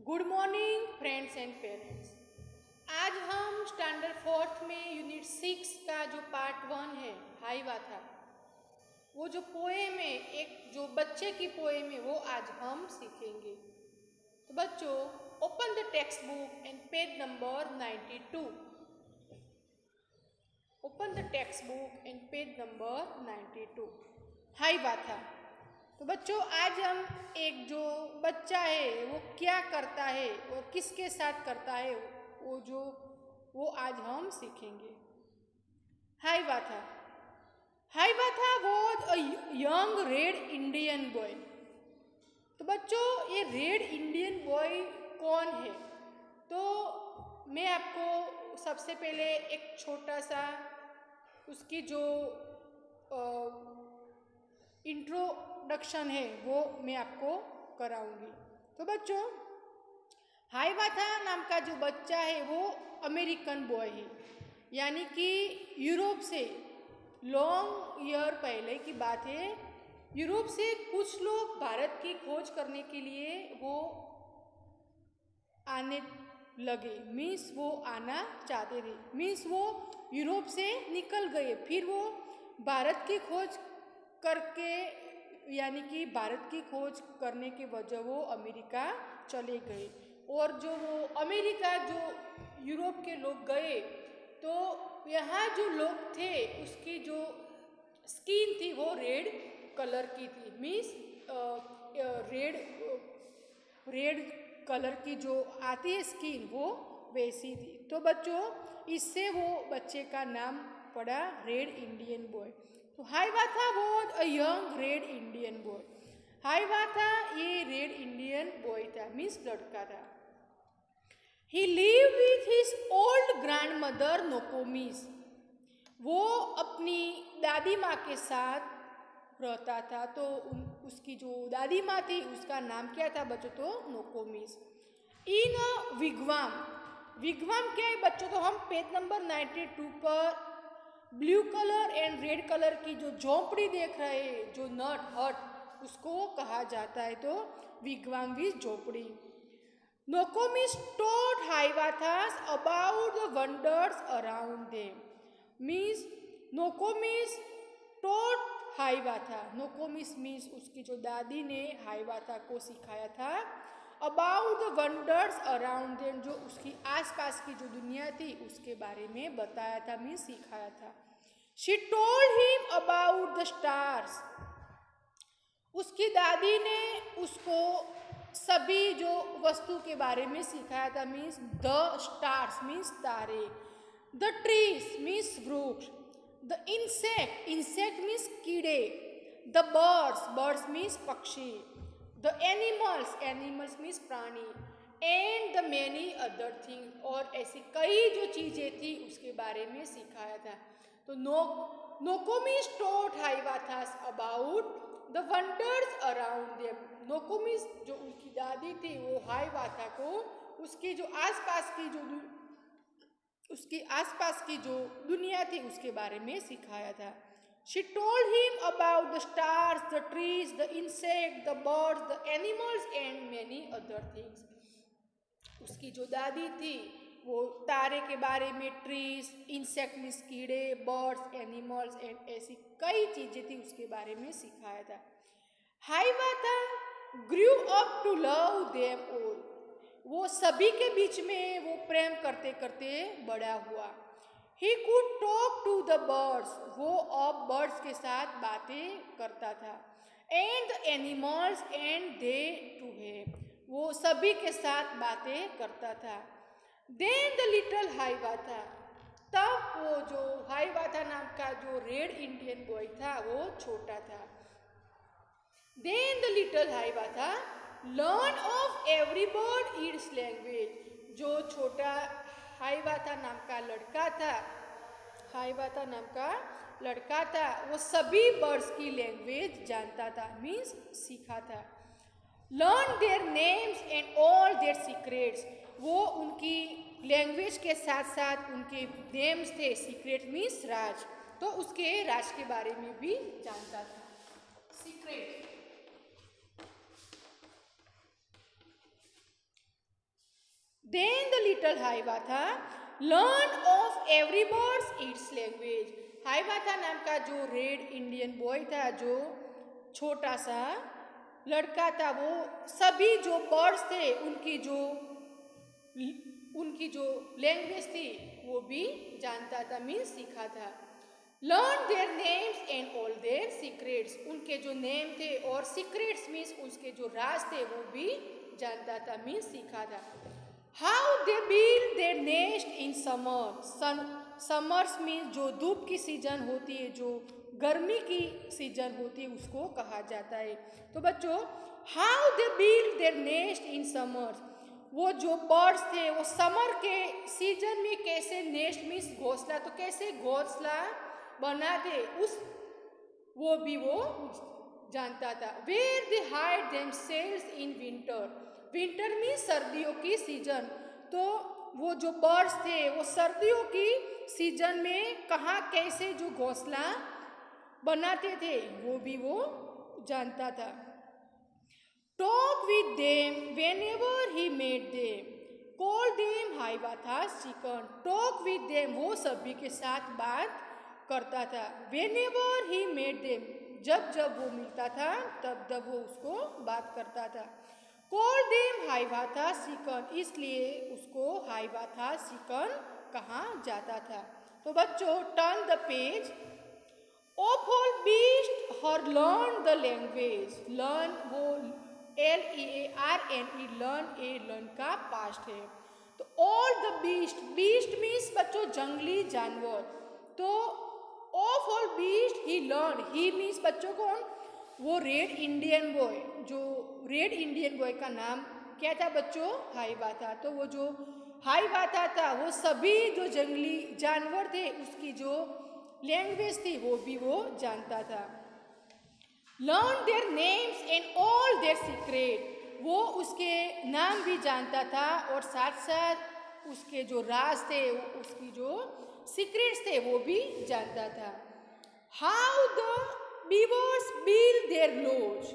Good morning friends and parents. आज हम standard fourth में यूनिट 6 का जो पार्ट 1 है हाइवा था, वो जो पोएम है, एक जो बच्चे की पोएम है, वो आज हम सीखेंगे। तो बच्चों, open the text book and page number 92। Open the text book and page number 92। Hyva था। तो बच्चों, आज हम एक जो बच्चा है वो क्या करता है और किसके साथ करता है वो आज हम सीखेंगे। हाइवा था। हाइवा था वो यंग रेड इंडियन बॉय। तो बच्चों, ये रेड इंडियन बॉय कौन है? तो मैं आपको सबसे पहले एक छोटा सा उसकी जो इंट्रोडक्शन है वो मैं आपको कराऊंगी। तो बच्चों, हाइवा था नाम का जो बच्चा है वो अमेरिकन बॉय है, यानी कि यूरोप से लॉन्ग ईयर पहले की बात है। यूरोप से कुछ लोग भारत की खोज करने के लिए वो आने लगे, मीन्स वो आना चाहते थे, मीन्स वो यूरोप से निकल गए, फिर वो भारत की खोज करके, यानी कि भारत की खोज करने के वजह वो अमेरिका चले गए। और जो वो अमेरिका जो यूरोप के लोग गए, तो यहाँ जो लोग थे उसकी जो स्किन थी वो रेड कलर की थी, मीन्स रेड कलर की जो आती है स्किन वो वैसी थी। तो बच्चों, इससे वो बच्चे का नाम पड़ा रेड इंडियन बॉय। तो हाइवा था वो young red Indian boy. Hyva था ये रेड इंडियन बॉय था, मीन्स लड़का था। He live with his old grand mother नोकोमिस। वो अपनी दादी माँ के साथ रहता था। तो उसकी जो दादी माँ थी उसका नाम क्या था बच्चों? तो नोकोमिस। इन अ विगवाम। विगवाम क्या है बच्चों? तो हम पेज नंबर 92 पर blue colour and red colour की जो झोंपड़ी देख रहे हैं, जो नट हट, उसको कहा जाता है तो विगवाम भी झोंपड़ी। Nokomis told Haivathas about the wonders around them. Means Nokomis told Hiawatha. Nokomis means उसकी जो दादी ने हाइवाथा को सिखाया था about the wonders around them, जो उसकी आसपास की जो दुनिया थी उसके बारे में बताया था, मीन्स सिखाया था। She told him about the stars. उसकी दादी ने उसको सभी जो वस्तु के बारे में सिखाया था, मीन्स द स्टार्स मीन्स तारे, द ट्रीज मीन्स वृक्ष, द इंसेक्ट मीन्स कीड़े, द बर्ड्स मीन्स पक्षी, द एनिमल्स मीन्स प्राणी, and the many other thing, और ऐसी कई जो चीज़ें थी उसके बारे में सिखाया था। तो Nokomis told Hiawathas about the wonders around them. Nokomis जो उनकी दादी थी वो हाइवाथा को उसकी जो आसपास की जो दुनिया थी उसके बारे में सिखाया था। She told him about the stars, the trees, the insects, the birds, the animals and many other things. उसकी जो दादी थी वो तारे के बारे में, ट्रीज, इंसेक्ट मीन्स कीड़े, बर्ड्स, एनिमल्स एंड ऐसी कई चीज़ें थी उसके बारे में सिखाया था। Hiawatha grew up to love them all. वो सभी के बीच में वो प्रेम करते करते बड़ा हुआ। He could talk to the birds. वो अब बर्ड्स के साथ बातें करता था। And the animals and they to him. वो सभी के साथ बातें करता था। Then the little Hiawatha. तब वो जो हाइवाथा नाम का जो रेड इंडियन बॉय था वो छोटा था। Then the little Hiawatha learn of every bird its language. जो छोटा हाइवाथा नाम का लड़का था, वो सभी बर्ड्स की लैंग्वेज जानता था, मीन्स सीखा था। Learn their names and all their secrets. वो उनकी लैंग्वेज के साथ साथ उनके नेम्स थे, सीक्रेट मीन्स राज, तो उसके राज के बारे में भी जानता था। Secret. Then the little Hiawatha learned of every bird's its language. हाइवाथा नाम का जो रेड इंडियन बॉय था, जो छोटा सा लड़का था, वो सभी जो बर्ड्स थे उनकी जो लैंग्वेज थी वो भी जानता था, मीन्स सीखा था। Learn their names and all their secrets, उनके जो नेम थे और सीक्रेट्स मीन्स उसके जो राज थे वो भी जानता था, मीन्स सीखा था। How they build their nest in summer, summers means जो धूप की सीजन होती है, जो गर्मी की सीजन होती है, उसको कहा जाता है। तो बच्चों, how they build their nest in summers, वो जो बर्ड्स थे वो समर के सीजन में कैसे नेस्ट मीन्स घोंसला, तो कैसे घोंसला बनाते वो भी वो जानता था। Where they hide themselves in winter, winter means सर्दियों की सीजन, तो वो जो बर्ड्स थे वो सर्दियों की सीजन में कहाँ कैसे जो घोंसला बनाते थे वो भी वो जानता था। Talk with them whenever he met them, call them Hiawatha's chicken, talk with them वो सभी के साथ बात करता था। व्हेनेवर ही मेट देम, जब जब वो मिलता था तब तब वो उसको बात करता था। कॉल देम हाइवाथास चिकन, इसलिए उसको हाइवाथास चिकन कहा जाता था। तो बच्चों, turn the page. Of all beast her learn the language, learn वो LEARN, लर्न का पास्ट है। तो all the beast, beast means बच्चों जंगली जानवर, तो of all beast he learn, he means बच्चों कौन, वो रेड इंडियन बॉय, जो रेड इंडियन बॉय का नाम क्या था बच्चों, हाइवाथा। तो वो जो हाइवाथा था वो सभी जो जंगली जानवर थे उसकी जो लैंग्वेज थी वो भी वो जानता था। Learn their names and all their secret, वो उसके नाम भी जानता था और साथ साथ उसके जो राज थे, उसकी जो सीक्रेट्स थे वो भी जानता था। How the beavers build their lodge,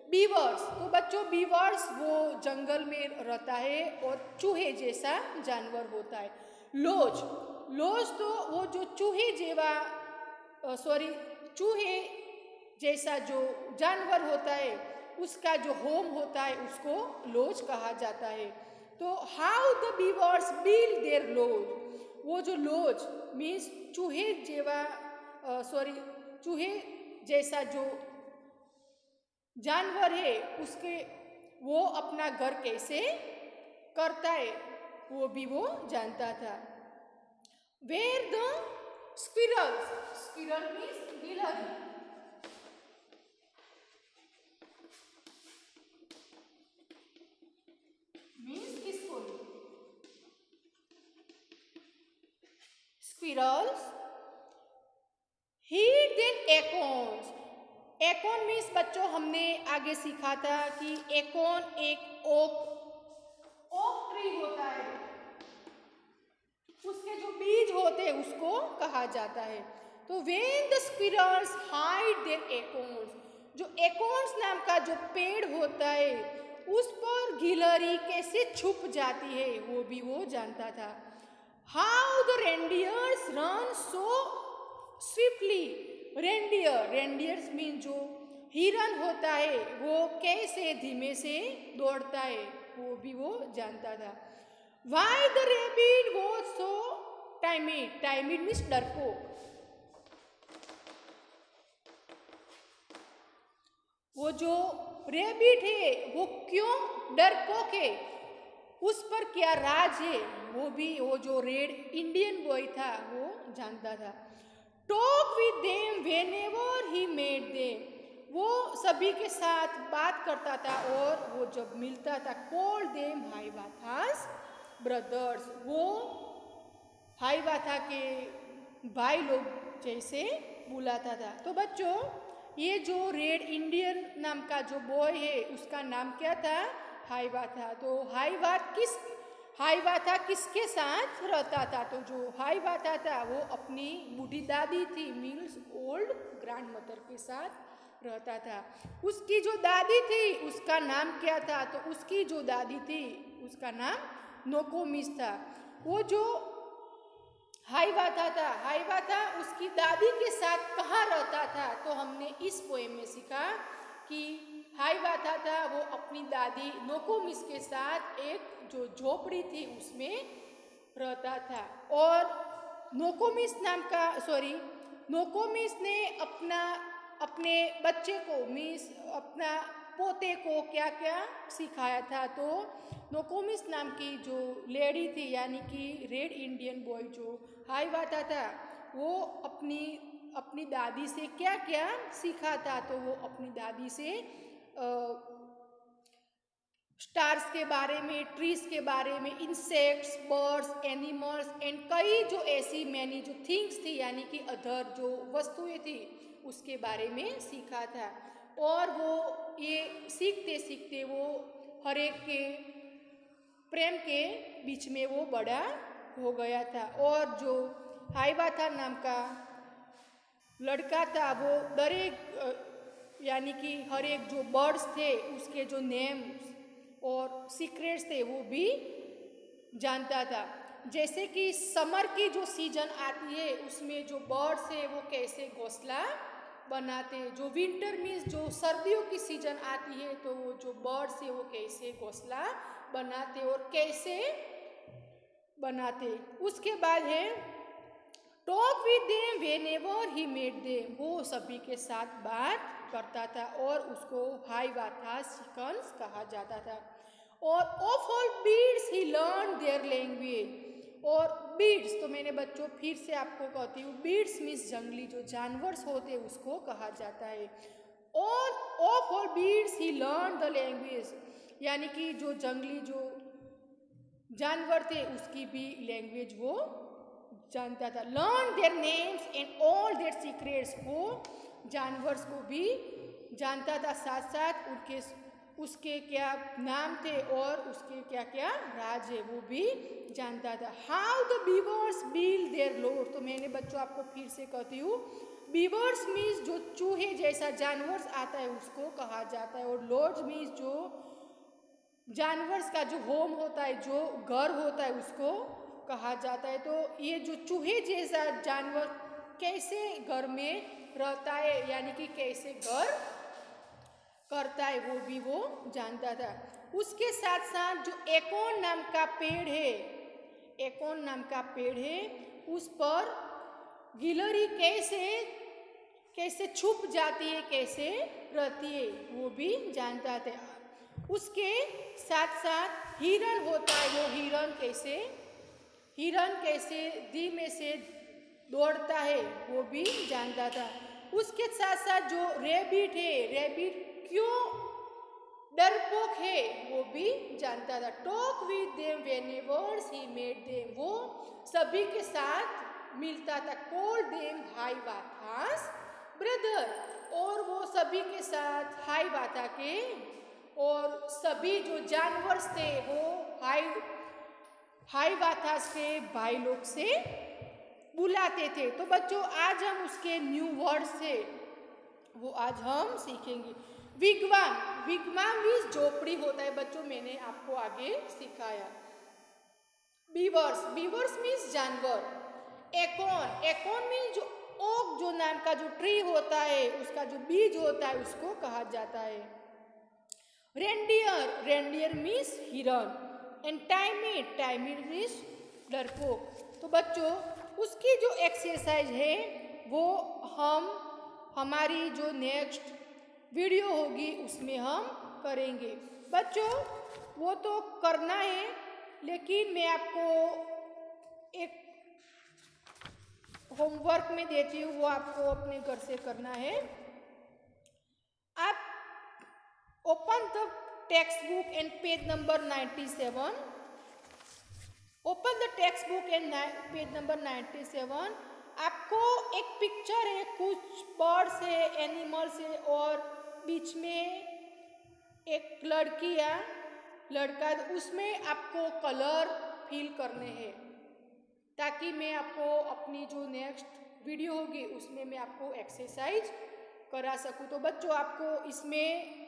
beavers, तो बच्चों बीवर्स वो जंगल में रहता है और चूहे जैसा जानवर होता है। लॉज, लॉज तो वो जो चूहे जैसा जो जानवर होता है उसका जो होम होता है उसको लॉज कहा जाता है। तो how the beavers build their lodge, वो जो लॉज मीन्स चूहे जैसा जो जानवर है उसके वो अपना घर कैसे करता है वो भी वो जानता था। Where the squirrels, squirrel means गिलहरी, squirrels hid in acorns, acorn means बच्चों हमने आगे सीखा था कि एकोन एक ओक ट्री होता है, उसके जो बीज होते हैं उसको कहा जाता है। तो when the squirrels hide their acorns, जो एकोन्स नाम का जो पेड़ होता है उस पर गिलहरी कैसे छुप जाती है वो भी वो जानता था। How the reindeers run so swiftly, reindeers mean जो हिरन होता है वो कैसे धीमे से दौड़ता है वो भी वो जानता था। Why the rabbit was so timid, timid means डरपोक, वो जो रेबिट है वो क्यों डरपोक है, उस पर क्या राज है वो भी वो जो रेड इंडियन बॉय था वो जानता था। Talk with them whenever he met them, वो सभी के साथ बात करता था और वो जब मिलता था कॉल देम हाइवाथास ब्रदर्स, वो हाइवाथा के भाई लोग जैसे बुलाता था। तो बच्चों, ये जो रेड इंडियन नाम का जो बॉय है उसका नाम क्या था, हाइवाथा। तो हाइवाथा किसके साथ रहता था, तो जो हाइवाथा था वो अपनी बूढ़ी दादी थी मीन्स ओल्ड ग्रैंड मदर के साथ रहता था। उसकी जो दादी थी उसका नाम क्या था, तो उसकी जो दादी थी उसका नाम नोकोमिस था। वो जो हाइवाथा था, हाइवाथा उसकी दादी के साथ कहाँ रहता था, तो हमने इस पोएम में सीखा कि हाइवाथा था वो अपनी दादी नोकोमिस के साथ एक जो झोपड़ी थी उसमें रहता था। और नोकोमिस ने अपने बच्चे को अपना पोते को क्या क्या सिखाया था, तो नोकोमिस नाम की जो लेडी थी यानी कि रेड इंडियन बॉय जो हाइवाथा था, वो अपनी दादी से क्या क्या सीखा था, तो वो अपनी दादी से स्टार्स के बारे में, ट्रीज के बारे में, इंसेक्ट्स, बर्ड्स, एनिमल्स एंड कई जो ऐसी मैनी जो थिंग्स थी यानी कि अदर जो वस्तुएं थी उसके बारे में सीखा था। और वो ये सीखते सीखते वो हर एक के प्रेम के बीच में वो बड़ा हो गया था। और जो हाइवाथा नाम का लड़का था वो यानी कि हर एक जो बर्ड्स थे उसके जो नेम्स और सीक्रेट्स थे वो भी जानता था। जैसे कि समर की जो सीजन आती है उसमें जो बर्ड्स है वो कैसे घोंसला बनाते, जो विंटर मीन्स जो सर्दियों की सीजन आती है तो वो जो बर्ड्स है वो कैसे घोंसला बनाते और कैसे बनाते। उसके बाद है talk with them whenever he met them, वो सभी के साथ बात करता था और उसको हाइवाथा चिकन्स कहा जाता था। और of all beads he learn their language, और बीड्स तो मैंने बच्चों फिर से आपको कहती हूँ, बीड्स मीन्स जंगली जो जानवर होते उसको कहा जाता है। और of all beads he learn the language, यानी कि जो जंगली जो जानवर थे उसकी भी लैंग्वेज वो जानता था। Learn their names and all their secrets, वो जानवर्स को भी जानता था, साथ साथ उसके क्या नाम थे और उसके क्या क्या राज है वो भी जानता था। How the beavers build there load, तो मैंने बच्चों आपको फिर से कहती हूँ, बीवर्स मीन्स जो चूहे जैसा जानवर आता है उसको कहा जाता है, और लॉर्ड्स मीन्स जो जानवर्स का जो होम होता है, जो घर होता है उसको कहा जाता है। तो ये जो चूहे जैसा जानवर कैसे घर में रहता है यानी कि कैसे घर करता है वो भी वो जानता था। उसके साथ साथ जो एकोन नाम का पेड़ है, एकोन नाम का पेड़ है उस पर गिलहरी कैसे छुप जाती है, कैसे रहती है वो भी जानता था। उसके साथ साथ हिरन होता है, वो हिरन कैसे धीमे से दौड़ता है वो भी जानता था। उसके साथ साथ जो रैबिट है, रैबिट क्यों डरपोक है वो भी जानता था। Talk with them whenever he met them, वो सभी के साथ मिलता था। कॉल देम हाइवाथास ब्रदर, और वो सभी के साथ हाइवाथा के और सभी जो जानवर थे वो हाइवाथास के भाई लोग से बुलाते थे। तो बच्चों आज हम उसके न्यू वर्ड से वो आज हम सीखेंगे। विगवाम, विगवाम मीन्स झोपड़ी होता है बच्चों, मैंने आपको आगे सिखाया। बीवर्स, बीवर्स मीन्स जानवर। एकोन, एकोन मीन्स जो ओक जो नाम का जो ट्री होता है उसका जो बीज होता है उसको कहा जाता है। रेंडियर, रेंडियर मीन्स हिरन। एंड टाइमिड, टाइमिड मीन्स डरपोक। तो बच्चों उसकी जो एक्सरसाइज है वो हम हमारी जो नेक्स्ट वीडियो होगी उसमें हम करेंगे। बच्चों वो तो करना है, लेकिन मैं आपको एक होमवर्क में देती हूँ, वो आपको अपने घर से करना है। आप open the text book and page number 97, open the text book and page number 97। आपको एक पिक्चर है, कुछ बर्ड्स है, एनिमल्स है, और बीच में एक लड़की या लड़का, उसमें आपको कलर फिल करने हैं, ताकि मैं आपको अपनी जो नेक्स्ट वीडियो होगी उसमें मैं आपको एक्सरसाइज करा सकूं। तो बच्चों आपको इसमें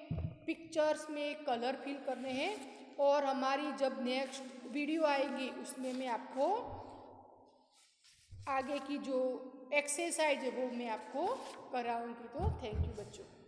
पिक्चर्स में कलर फिल करने हैं, और हमारी जब नेक्स्ट वीडियो आएगी उसमें मैं आपको आगे की जो एक्सरसाइज है वो मैं आपको कराऊंगी। तो थैंक यू बच्चों।